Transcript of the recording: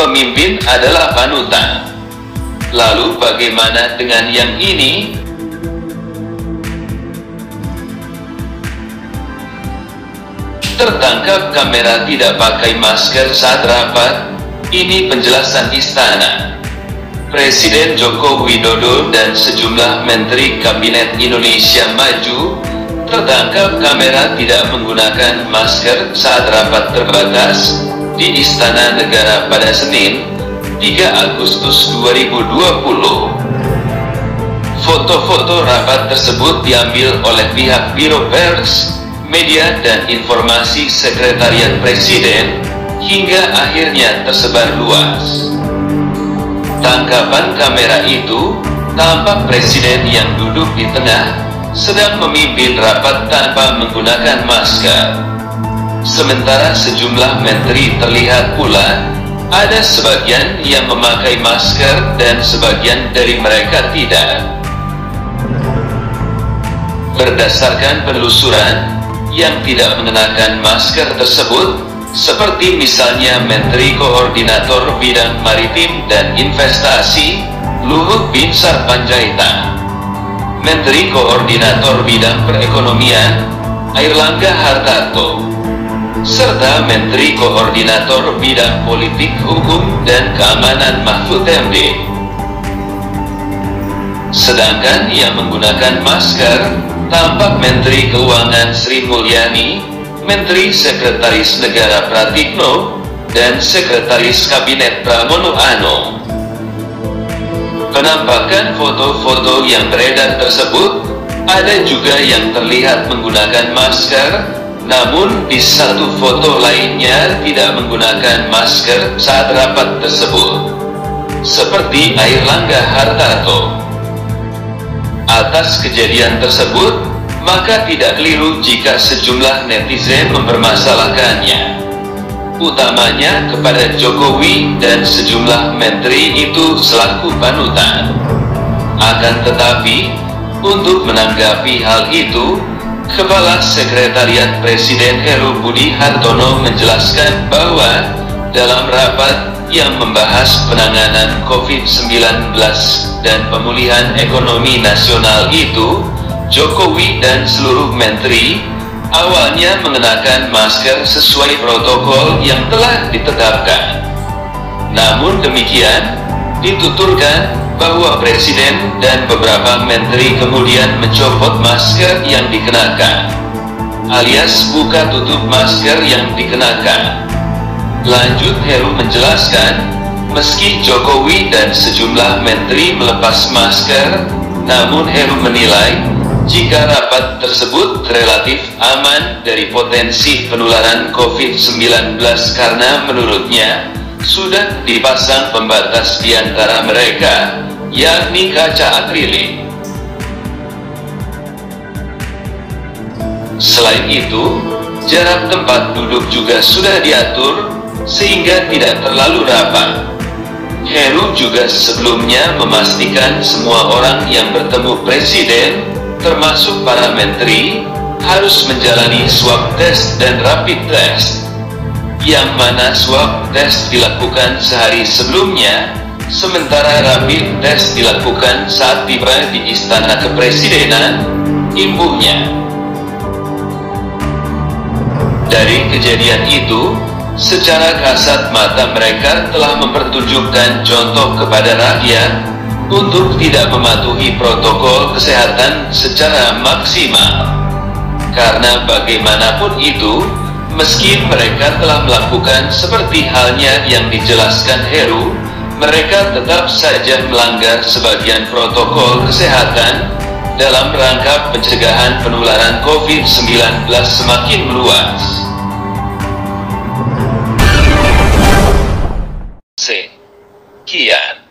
Pemimpin adalah panutan. Lalu bagaimana dengan yang ini? Tertangkap kamera tidak pakai masker saat rapat. Ini penjelasan istana. Presiden Joko Widodo dan sejumlah Menteri Kabinet Indonesia Maju tertangkap kamera tidak menggunakan masker saat rapat terbatas di Istana Negara pada Senin, 3 Agustus 2020. Foto-foto rapat tersebut diambil oleh pihak Biro Pers, Media dan Informasi Sekretariat Presiden hingga akhirnya tersebar luas. Tangkapan kamera itu tampak Presiden yang duduk di tengah sedang memimpin rapat tanpa menggunakan masker. Sementara sejumlah menteri terlihat pula ada sebagian yang memakai masker dan sebagian dari mereka tidak. Berdasarkan penelusuran, yang tidak mengenakan masker tersebut seperti misalnya Menteri Koordinator Bidang Maritim dan Investasi Luhut Binsar Panjaitan, Menteri Koordinator Bidang Perekonomian Airlangga Hartarto, serta Menteri Koordinator Bidang Politik Hukum dan Keamanan Mahfud MD. Sedangkan yang menggunakan masker tampak Menteri Keuangan Sri Mulyani, Menteri Sekretaris Negara Pratikno, dan Sekretaris Kabinet Pramono Anung. Penampakan foto-foto yang beredar tersebut, ada juga yang terlihat menggunakan masker, namun di satu foto lainnya tidak menggunakan masker saat rapat tersebut, seperti Airlangga Hartarto. Atas kejadian tersebut, maka tidak keliru jika sejumlah netizen mempermasalahkannya, utamanya kepada Jokowi dan sejumlah menteri itu selaku panutan. Akan tetapi, untuk menanggapi hal itu, Kepala Sekretariat Presiden Heru Budi Hartono menjelaskan bahwa dalam rapat yang membahas penanganan COVID-19 dan pemulihan ekonomi nasional itu, Jokowi dan seluruh menteri awalnya mengenakan masker sesuai protokol yang telah ditetapkan. Namun demikian, dituturkan bahwa Presiden dan beberapa menteri kemudian mencopot masker yang dikenakan, alias buka tutup masker yang dikenakan. Lanjut Heru menjelaskan, meski Jokowi dan sejumlah menteri melepas masker, namun Heru menilai jika rapat tersebut relatif aman dari potensi penularan COVID-19 karena menurutnya sudah dipasang pembatas di antara mereka, yakni kaca akrilik. Selain itu, jarak tempat duduk juga sudah diatur sehingga tidak terlalu rapat. Heru juga sebelumnya memastikan semua orang yang bertemu Presiden, termasuk para menteri, harus menjalani swab test dan rapid test, yang mana swab test dilakukan sehari sebelumnya, sementara rapid test dilakukan saat tiba di Istana Kepresidenan, imbuhnya. Dari kejadian itu, secara kasat mata mereka telah mempertunjukkan contoh kepada rakyat untuk tidak mematuhi protokol kesehatan secara maksimal. Karena bagaimanapun itu, meski mereka telah melakukan seperti halnya yang dijelaskan Heru, mereka tetap saja melanggar sebagian protokol kesehatan dalam rangka pencegahan penularan COVID-19 semakin meluas. Sekian.